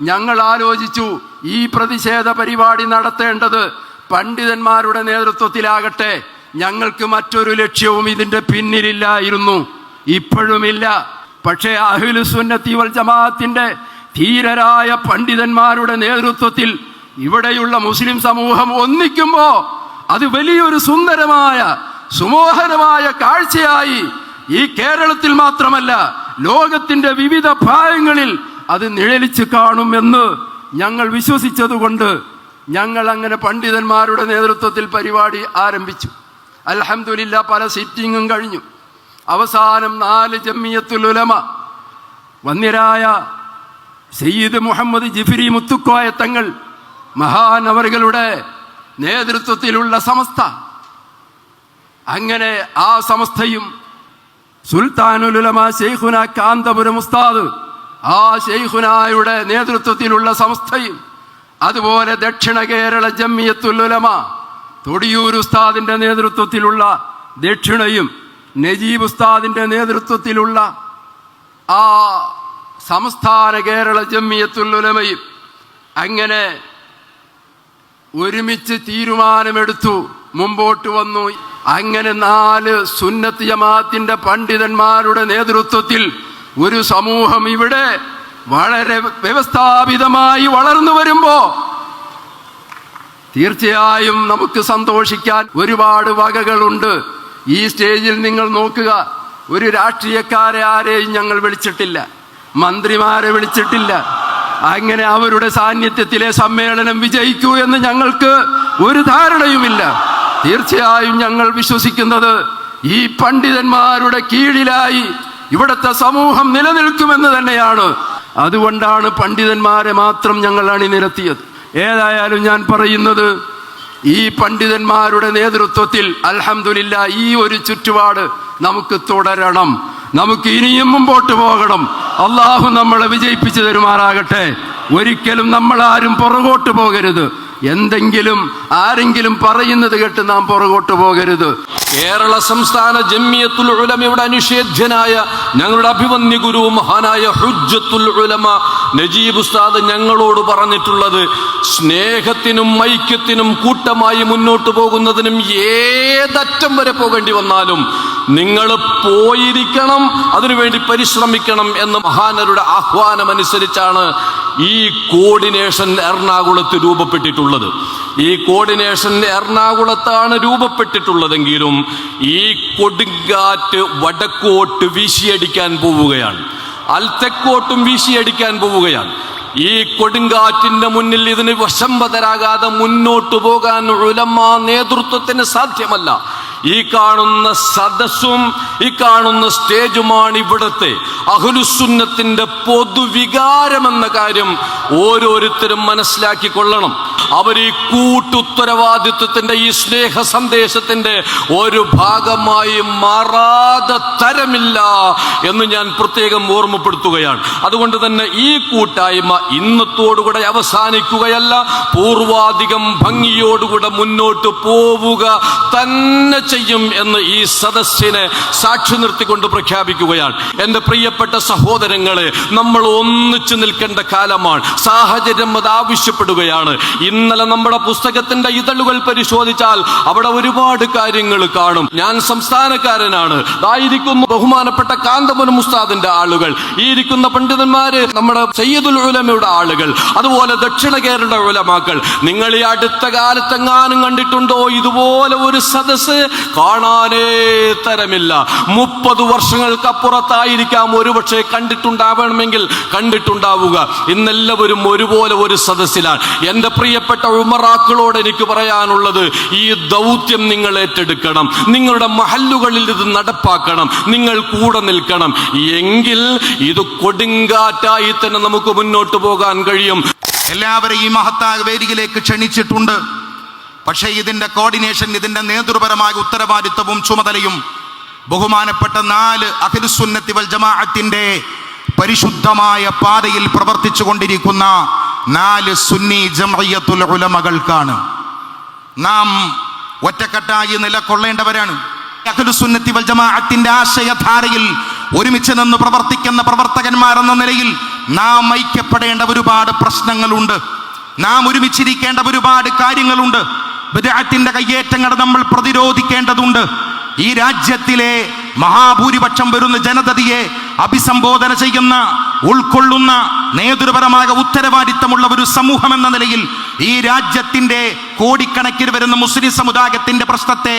ഞങ്ങൾ ആലോചിച്ചു, ഈ പ്രതിഷേധ പരിപാടി നടത്തേണ്ടത് പണ്ഡിതന്മാരുടെ നേതൃത്വത്തിലാകട്ടെ. ഞങ്ങൾക്ക് മറ്റൊരു ലക്ഷ്യവും ഇതിൻ്റെ പിന്നിലില്ലായിരുന്നു, ഇപ്പോഴുമില്ല. പക്ഷേ അഹ്ലുസുന്നത്തി വൽ ജമാഅത്തിന്റെ ധീരരായ പണ്ഡിതന്മാരുടെ നേതൃത്വത്തിൽ ഇവിടെയുള്ള മുസ്ലിം സമൂഹം ഒന്നിക്കുമ്പോൾ അത് വലിയൊരു സുന്ദരമായ സുമോഹനമായ കാഴ്ചയായി ഈ കേരളത്തിൽ മാത്രമല്ല ലോകത്തിന്റെ വിവിധ ഭാഗങ്ങളിൽ അത് നിഴലിച്ച് കാണുമെന്ന് ഞങ്ങൾ വിശ്വസിച്ചതുകൊണ്ട് ഞങ്ങൾ അങ്ങനെ പണ്ഡിതന്മാരുടെ നേതൃത്വത്തിൽ പരിപാടി ആരംഭിച്ചു. അൽഹംദുലില്ലാ, പല സിറ്റിങ്ങും കഴിഞ്ഞു. അവസാനം 4 ജമിയത്തുൽ ഉലമ വന്ദ്യരായ സയ്യിദ് മുഹമ്മദ് ജിഫ്രി മുത്തുക്കോയ തങ്ങൾ മഹാനവറുകളുടെ നേതൃത്വത്തിലുള്ള സമസ്ത, അങ്ങനെ ആ സമസ്തയും സുൽത്താനുൽ ഉലമ ശൈഖുന കാന്തപുരം ഉസ്താദ്, ആ ശൈഖുനായുടെ നേതൃത്വത്തിലുള്ള സമസ്തയും, അതുപോലെ ദക്ഷിണ കേരള ജമിയത്തുൽ ഉലമ തൊടിയൂർ ഉസ്താദിന്റെ നേതൃത്വത്തിലുള്ള ദക്ഷിണയും നജീബ് ഉസ്താദിന്റെ നേതൃത്വത്തിലുള്ള ആ സംസ്ഥാന കേരള ജമിയത്തുൽ ഉലമയും അങ്ങനെ ഒരുമിച്ച് തീരുമാനമെടുത്തു, മുമ്പോട്ട് വന്നു. അങ്ങനെ 4 സുന്നത്ത് ജമാഅത്തിന്റെ പണ്ഡിതന്മാരുടെ നേതൃത്വത്തിൽ ഒരു സമൂഹം ഇവിടെ വളരെ വ്യവസ്ഥാപിതമായി വളർന്നു വരുമ്പോ തീർച്ചയായും നമുക്ക് സന്തോഷിക്കാൻ ഒരുപാട് വകകളുണ്ട്. ഈ സ്റ്റേജിൽ നിങ്ങൾ നോക്കുക, ഒരു രാഷ്ട്രീയക്കാരെ ആരെയും ഞങ്ങൾ വിളിച്ചിട്ടില്ല, മന്ത്രിമാരെ വിളിച്ചിട്ടില്ല. അങ്ങനെ അവരുടെ സാന്നിധ്യത്തിലെ സമ്മേളനം വിജയിക്കൂ എന്ന് ഞങ്ങൾക്ക് ഒരു ധാരണയുമില്ല. തീർച്ചയായും ഞങ്ങൾ വിശ്വസിക്കുന്നത് ഈ പണ്ഡിതന്മാരുടെ കീഴിലായി ഇവിടുത്തെ സമൂഹം നിലനിൽക്കുമെന്ന് തന്നെയാണ്. അതുകൊണ്ടാണ് പണ്ഡിതന്മാരെ മാത്രം ഞങ്ങൾ അണിനിരത്തിയത്. ഏതായാലും ഞാൻ പറയുന്നത്, ഈ പണ്ഡിതന്മാരുടെ നേതൃത്വത്തിൽ അൽഹംദുലില്ലാ ഈ ഒരു ചുറ്റുപാട് നമുക്ക് തുടരണം, നമുക്ക് ഇനിയും മുമ്പോട്ട് പോകണം. അള്ളാഹു നമ്മളെ വിജയിപ്പിച്ചു തരുമാറാകട്ടെ. ഒരിക്കലും നമ്മളാരും പുറകോട്ട് പോകരുത്. എന്തെങ്കിലും ആരെങ്കിലും പറയുന്നത് കേട്ട് നാം പുറകോട്ട് പോകരുത്. കേരള സംസ്ഥാന ജമിയത്തുൽ ഉലമയുടെ അനിഷേധ്യനായ ഞങ്ങളുടെ അഭിമന്യ ഗുരു മഹാനായ ഹുജ്ജത്തുൽ ഉലമ നജീബ് ഉസ്താദ് ഞങ്ങളോട് പറഞ്ഞിട്ടുള്ളത്, സ്നേഹത്തിനും ഐക്യത്തിനും കൂട്ടമായി മുന്നോട്ട് പോകുന്നതിനും ഏതറ്റം വരെ പോകേണ്ടി വന്നാലും നിങ്ങൾ പോയിരിക്കണം, അതിനുവേണ്ടി പരിശ്രമിക്കണം എന്ന മഹാനരുടെ ആഹ്വാനമനുസരിച്ചാണ് ഈ കോർഡിനേഷൻ എറണാകുളത്ത് രൂപപ്പെട്ടിട്ടുള്ളത്. ഈ കോർഡിനേഷൻ എറണാകുളത്താണ് രൂപപ്പെട്ടിട്ടുള്ളതെങ്കിലും ഈ കൊടുങ്കാറ്റ് വടക്കോട്ട് വീശിയടിക്കാൻ പോവുകയാണ്, തെക്കോട്ടും വീശിയടിക്കാൻ പോവുകയാണ്. ഈ കൊടുങ്കാറ്റിന്റെ മുന്നിൽ ഇതിന് വശംവദരാകാതെ മുന്നോട്ട് പോകാൻ ഉലമാ നേതൃത്വത്തിന് സാധ്യമല്ല. ഈ കാണുന്ന സദസ്സും ഈ കാണുന്ന സ്റ്റേജുമാണ് ഇവിടുത്തെ അഹ്ലുസുന്നത്തിന്റെ പൊതുവികാരമെന്ന കാര്യം ഓരോരുത്തരും മനസ്സിലാക്കിക്കൊള്ളണം. അവർ ഈ കൂട്ടുത്തരവാദിത്വത്തിന്റെ ഈ സ്നേഹ സന്ദേശത്തിന്റെ ഒരു ഭാഗമായി മാറാതെ തരമില്ല എന്ന് ഞാൻ പ്രത്യേകം ഓർമ്മപ്പെടുത്തുകയാണ്. അതുകൊണ്ട് തന്നെ ഈ കൂട്ടായ്മ ഇന്നത്തോടുകൂടെ അവസാനിക്കുകയല്ല, പൂർവാധികം ഭംഗിയോടുകൂടെ മുന്നോട്ട് പോവുക തന്നെ ചെയ്യും എന്ന് ഈ സദസ്സിനെ സാക്ഷി നിർത്തിക്കൊണ്ട് പ്രഖ്യാപിക്കുകയാണ്. എൻ്റെ പ്രിയപ്പെട്ട സഹോദരങ്ങളെ, നമ്മൾ ഒന്നിച്ചു നിൽക്കേണ്ട കാലമാണ്. സാഹചര്യം അത് ആവശ്യപ്പെടുകയാണ്. ഇന്നലെ നമ്മുടെ പുസ്തകത്തിന്റെ ഇതളുകൾ പരിശോധിച്ചാൽ അവിടെ ഒരുപാട് കാര്യങ്ങൾ കാണും. ഞാൻ സംസ്ഥാനക്കാരനാണ്, ആയിരിക്കുന്നു ബഹുമാനപ്പെട്ട കാന്തപുരം ഉസ്താദിന്റെ ആളുകൾ, ഈ ഇരിക്കുന്ന പണ്ഡിതന്മാര് നമ്മുടെ സയ്യിദുൽ ഉലമയുടെ ആളുകൾ, അതുപോലെ ദക്ഷിണ കേരള ഉലമാക്കൾ. നിങ്ങൾ ഈ അടുത്ത കാലത്തെങ്ങാനും കണ്ടിട്ടുണ്ടോ ഇതുപോലെ ഒരു സദസ്സ്? കാണാനേ തരമില്ല. 30 വർഷങ്ങൾക്കപ്പുറത്തായിരിക്കാം ഒരുപക്ഷെ കണ്ടിട്ടുണ്ടാവണമെങ്കിൽ കണ്ടിട്ടുണ്ടാവുക. ഇന്നെല്ലാവരും ഒരുപോലെ ഒരു സദസ്സിലാണ്. എൻ്റെ പ്രിയപ്പെട്ട ഉമറാക്കളോട് എനിക്ക് പറയാനുള്ളത്, ഈ ദൗത്യം നിങ്ങൾ ഏറ്റെടുക്കണം, നിങ്ങളുടെ മഹല്ലുകളിൽ ഇത് നടപ്പാക്കണം, നിങ്ങൾ കൂടെ നിൽക്കണം. എങ്കിൽ ഇത് കൊടുങ്കാറ്റായി തന്നെ നമുക്ക് മുന്നോട്ട് പോകാൻ കഴിയും. എല്ലാവരെയും ഈ മഹത്തായ വേദിയിലേക്ക് ക്ഷണിച്ചിട്ടുണ്ട്. പക്ഷേ ഇതിന്റെ കോർഡിനേഷൻ, ഇതിന്റെ നേതൃപരമായ ഉത്തരവാദിത്വവും ചുമതലയും ബഹുമാനപ്പെട്ട 4 അഹ്ലുസുന്നത്തി വൽ ജമാഅത്തിന്റെ പരിശുദ്ധമായ പാതയിൽ പ്രവർത്തിച്ചു കൊണ്ടിരിക്കുന്ന 4 സുന്നി ജംഇയ്യത്തുൽ ഉലമകൾക്കാണ്. നാം ഒറ്റക്കെട്ടായി നിലകൊള്ളേണ്ടവരാണ്. അഹ്ലുസുന്നത്തി വൽ ജമാഅത്തിന്റെ ആശയധാരയിൽ ഒരുമിച്ച് നിന്ന് പ്രവർത്തിക്കുന്ന പ്രവർത്തകന്മാരെന്ന നിലയിൽ നാം ഐക്യപ്പെടേണ്ട ഒരുപാട് പ്രശ്നങ്ങളുണ്ട്, നാം ഒരുമിച്ചിരിക്കേണ്ട ഒരുപാട് കാര്യങ്ങളുണ്ട്. ബിദ്അത്തിന്റെ കയ്യേറ്റങ്ങൾ നമ്മൾ പ്രതിരോധിക്കേണ്ടതുണ്ട്. ഈ രാജ്യത്തിലെ മഹാഭൂരിപക്ഷം വരുന്ന ജനതയെ അഭിസംബോധന ചെയ്യുന്ന, ഉൾക്കൊള്ളുന്ന, നേതൃപരമായ ഉത്തരവാദിത്തമുള്ള ഒരു സമൂഹം എന്ന നിലയിൽ ഈ രാജ്യത്തിന്റെ കോടിക്കണക്കിന് വരുന്ന മുസ്ലിം സമുദായത്തിന്റെ പ്രശ്നത്തെ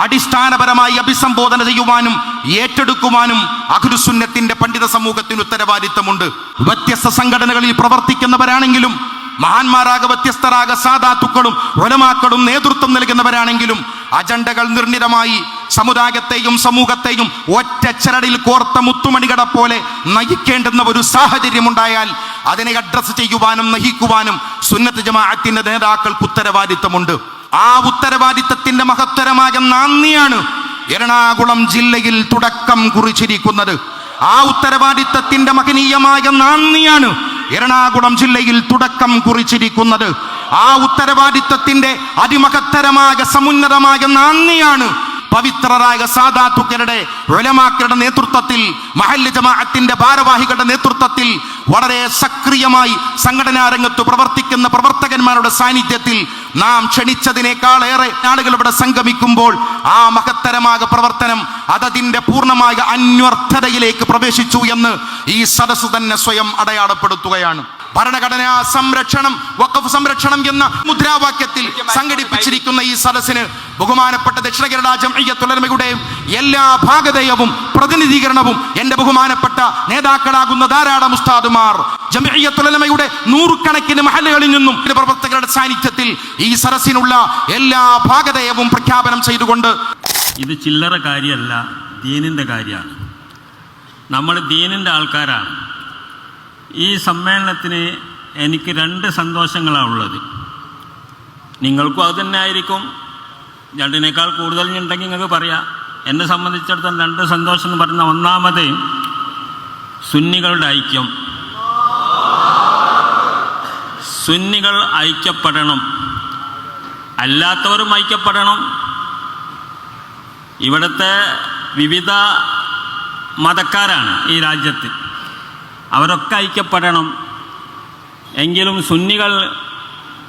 അടിസ്ഥാനപരമായി അഭിസംബോധന ചെയ്യുവാനും ഏറ്റെടുക്കുവാനും അഹ്ലുസുന്നത്തിന്റെ പണ്ഡിത സമൂഹത്തിന് ഉത്തരവാദിത്തമുണ്ട്. വ്യത്യസ്ത സംഘടനകളിൽ പ്രവർത്തിക്കുന്നവരാണെങ്കിലും, മഹാന്മാരാക വ്യത്യസ്തരാക സാദാത്തുക്കളും ഉലമാക്കളും നേതൃത്വം നൽകുന്നവരാണെങ്കിലും അജണ്ടകൾ നിർണിതമായി സമുദായത്തെയും സമൂഹത്തെയും ഒറ്റച്ചരടിൽ കോർത്ത മുത്തുമണികളെ പോലെ നയിക്കേണ്ടുന്ന ഒരു സാഹചര്യം ഉണ്ടായാൽ അതിനെ അഡ്രസ് ചെയ്യുവാനും നയിക്കുവാനും സുന്നത്ത് ജമാഅത്തിന്റെ നേതാക്കൾക്ക് ഉത്തരവാദിത്തമുണ്ട്. ആ ഉത്തരവാദിത്തത്തിന്റെ മഹത്തരമായ നന്ദിയാണ് എറണാകുളം ജില്ലയിൽ തുടക്കം കുറിച്ചിരിക്കുന്നത്. ആ ഉത്തരവാദിത്തത്തിന്റെ മഹനീയമായ നന്ദിയാണ് എറണാകുളം ജില്ലയിൽ തുടക്കം കുറിച്ചിരിക്കുന്നത്. ആ ഉത്തരവാദിത്തത്തിന്റെ അതിമഹത്തരമായ സമുന്നതമായ നന്ദിയാണ് പവിത്രരായ സാദാത്തുക്കളുടെ ഉലമാക്കളുടെ നേതൃത്വത്തിൽ, മഹല്ല് ജമാഅത്തിന്റെ ഭാരവാഹികളുടെ നേതൃത്വത്തിൽ വളരെ സക്രിയമായി സംഘടനാ രംഗത്ത് പ്രവർത്തിക്കുന്ന പ്രവർത്തകന്മാരുടെ സാന്നിധ്യത്തിൽ നാം ക്ഷണിച്ചതിനേക്കാളേറെ ആളുകൾ ഇവിടെ സംഗമിക്കുമ്പോൾ ആ മഹത്തരമായ പ്രവർത്തനം അതതിന്റെ പൂർണ്ണമായ അന്വർത്ഥതയിലേക്ക് പ്രവേശിച്ചു എന്ന് ഈ സദസ്സ് തന്നെ സ്വയം അടയാളപ്പെടുത്തുകയാണ്. ഭരണഘടനാ സംരക്ഷണം, വഖഫ് സംരക്ഷണം എന്ന മുദ്രാവാക്യത്തിൽ സംഘടിപ്പിച്ചിരിക്കുന്ന ഈ സദസ്സിന് ബഹുമാനപ്പെട്ട ദക്ഷിണ കേരള ജംഇയ്യത്തുൽ ഉലമയുടെയും എല്ലാ ഭാഗധേയവും പ്രതിനിധീകരണവും എന്റെ ബഹുമാനപ്പെട്ട നേതാക്കളാകുന്ന ധാരാളം ഉസ്താദുമാർ, ജംഇയ്യത്തുൽ ഉലമയുടെ നൂറുകണക്കിന് മഹല്ലുകളിൽ നിന്നും പ്രവർത്തകരുടെ സാന്നിധ്യത്തിൽ ഈ സദസ്സിനുള്ള എല്ലാ ഭാഗധേയവും പ്രഖ്യാപനം ചെയ്തുകൊണ്ട്, ഇത് ചില്ലറ കാര്യമല്ല, ദീനിൻ്റെ കാര്യമാണ്. നമ്മൾ ദീനിൻ്റെ ആൾക്കാരാണ്. ഈ സമ്മേളനത്തിന് എനിക്ക് 2 സന്തോഷങ്ങളാണ് ഉള്ളത്. നിങ്ങൾക്കും അത് തന്നെ ആയിരിക്കും. 2-നേക്കാൾ കൂടുതൽ ഉണ്ടെങ്കിൽ നിങ്ങൾക്ക് പറയാം. എന്നെ സംബന്ധിച്ചിടത്തോളം 2 സന്തോഷം എന്ന് പറഞ്ഞാൽ, ഒന്നാമത് സുന്നികളുടെ ഐക്യം. സുന്നികൾ ഐക്യപ്പെടണം, അല്ലാത്തവരും ഐക്യപ്പെടണം. ഇവിടുത്തെ വിവിധ മതക്കാരാണ് ഈ രാജ്യത്ത്, അവരൊക്കെ ഐക്യപ്പെടണം. എങ്കിലും സുന്നികൾ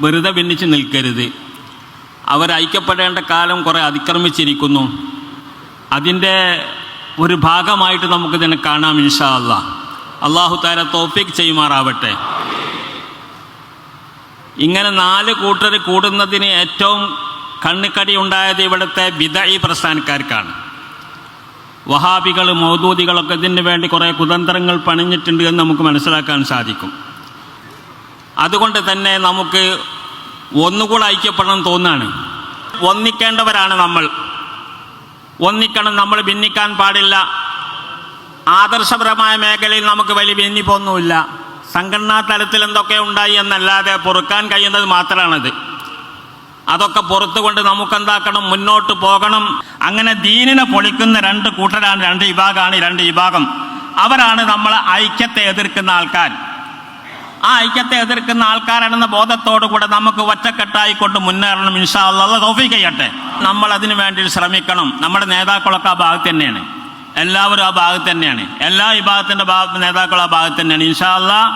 വെറുതെ ഭിന്നിച്ച് നിൽക്കരുത്. അവർ ഐക്യപ്പെടേണ്ട കാലം കുറേ അതിക്രമിച്ചിരിക്കുന്നു. അതിൻ്റെ ഒരു ഭാഗമായിട്ട് നമുക്കിതിനെ കാണാം ഇൻഷാ അല്ലാഹ്. അല്ലാഹു തആല തൗഫീഖ് ചെയ്യുമാറാവട്ടെ. ഇങ്ങനെ 4 കൂട്ടർ കൂടുന്നതിന് ഏറ്റവും കണ്ണിക്കടി ഉണ്ടായത് ഇവിടുത്തെ ബിദ്അഈ പ്രസ്ഥാനക്കാർക്കാണ്. വഹാബികൾ, മൗദൂദികളൊക്കെ ഇതിന് വേണ്ടി കുറേ കുതന്ത്രങ്ങൾ പണിഞ്ഞിട്ടുണ്ട് എന്ന് നമുക്ക് മനസ്സിലാക്കാൻ സാധിക്കും. അതുകൊണ്ട് തന്നെ നമുക്ക് ഒന്നുകൂടെ ഐക്യപ്പെടണം തോന്നാണ്. ഒന്നിക്കേണ്ടവരാണ് നമ്മൾ. ഒന്നിക്കണം, നമ്മൾ ഭിന്നിക്കാൻ പാടില്ല. ആദർശപരമായ മേഖലയിൽ നമുക്ക് വലിയ ഭിന്നിപ്പൊന്നുമില്ല. സംഘടനാ തലത്തിൽ എന്തൊക്കെ ഉണ്ടായി എന്നല്ലാതെ പൊറുക്കാൻ കഴിയുന്നത് മാത്രമാണത്. അതൊക്കെ പുറത്തുകൊണ്ട് നമുക്കെന്താക്കണം, മുന്നോട്ട് പോകണം. അങ്ങനെ ദീനിനെ പൊളിക്കുന്ന 2 കൂട്ടരാണ്, 2 വിഭാഗമാണ്. 2 വിഭാഗം അവരാണ് നമ്മളെ ഐക്യത്തെ എതിർക്കുന്ന ആൾക്കാർ. ആ ഐക്യത്തെ എതിർക്കുന്ന ആൾക്കാരാണെന്ന ബോധത്തോടു കൂടെ നമുക്ക് ഒറ്റക്കെട്ടായിക്കൊണ്ട് മുന്നേറണം. ഇൻഷാ അല്ലാഹ് തൗഫീഖ് ചെയ്യട്ടെ. നമ്മൾ അതിനു വേണ്ടി ശ്രമിക്കണം. നമ്മുടെ നേതാക്കളൊക്കെ ആ ഭാഗത്ത് തന്നെയാണ്. എല്ലാവരും ആ ഭാഗത്ത് തന്നെയാണ്. എല്ലാ വിഭാഗത്തിൻ്റെ നേതാക്കളും ആ ഭാഗത്ത് തന്നെയാണ്. ഇൻഷാ അല്ലാഹ്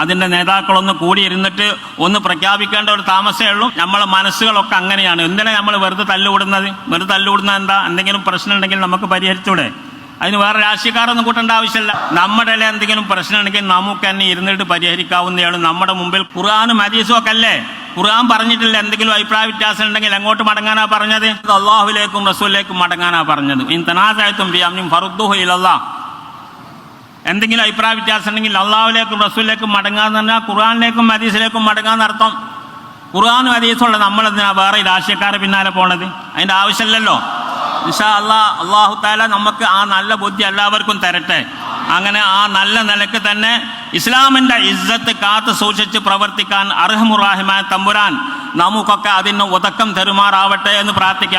അതിൻ്റെ നേതാക്കളൊന്ന് കൂടിയിരുന്നിട്ട് ഒന്ന് പ്രഖ്യാപിക്കേണ്ട ഒരു താമസമേ ഉള്ളൂ. നമ്മളെ മനസ്സുകളൊക്കെ അങ്ങനെയാണ്. എന്തിനാണ് നമ്മൾ വെറുതെ തല്ലുകൂടുന്നത്? വെറുതെ തല്ലുകൂടുന്നത് എന്താ? എന്തെങ്കിലും പ്രശ്നം ഉണ്ടെങ്കിൽ നമുക്ക് പരിഹരിച്ചൂടെ? അതിന് വേറെ രാഷ്ട്രീയക്കാരൊന്നും കൂട്ടേണ്ട ആവശ്യമില്ല. നമ്മുടെ എന്തെങ്കിലും പ്രശ്നം ഉണ്ടെങ്കിൽ നമുക്ക് തന്നെ ഇരുന്നിട്ട് പരിഹരിക്കാവുന്നതാണ്. നമ്മുടെ മുമ്പിൽ ഖുർആനും ഹദീസും ഒക്കെ അല്ലേ? ഖുർആൻ പറഞ്ഞിട്ടില്ല എന്തെങ്കിലും അഭിപ്രായ വ്യത്യാസം ഉണ്ടെങ്കിൽ എങ്ങോട്ട് മടങ്ങാനാ പറഞ്ഞത്? അല്ലാഹുവിലേക്കും റസൂലിലേക്കും മടങ്ങാനാ പറഞ്ഞത്. ഇൻ തനാസഅതും ഫീ അംരിൻ ഫറുദ്ദൂഹു ഇലല്ലാഹ്. എന്തെങ്കിലും അഭിപ്രായ വ്യത്യാസം ഉണ്ടെങ്കിൽ അള്ളാഹുലേക്കും റസൂലിലേക്കും മടങ്ങാന്ന് പറഞ്ഞാൽ ഖുർആനിലേക്കും ഹദീസിലേക്കും മടങ്ങാന്നർത്ഥം. ഖുർആനും ഹദീസുള്ള നമ്മളെന്തിനാ വേറെ രാഷ്ട്രീയക്കാരെ പിന്നാലെ പോണത്? അതിൻ്റെ ആവശ്യമില്ലല്ലോ. ഇൻഷാ അല്ലാഹ് അല്ലാഹു തആല നമുക്ക് ആ നല്ല ബുദ്ധി എല്ലാവർക്കും തരട്ടെ. അങ്ങനെ ആ നല്ല നിലക്ക് തന്നെ ഇസ്ലാമിൻ്റെ ഇസ്സത്ത് കാത്തു സൂക്ഷിച്ച് പ്രവർത്തിക്കാൻ അർഹമുർ റഹീമായ തമ്പുരാൻ നമുക്കൊക്കെ അതിന് ഉദക്കം തരുമാറാവട്ടെ എന്ന് പ്രാർത്ഥിക്കാം.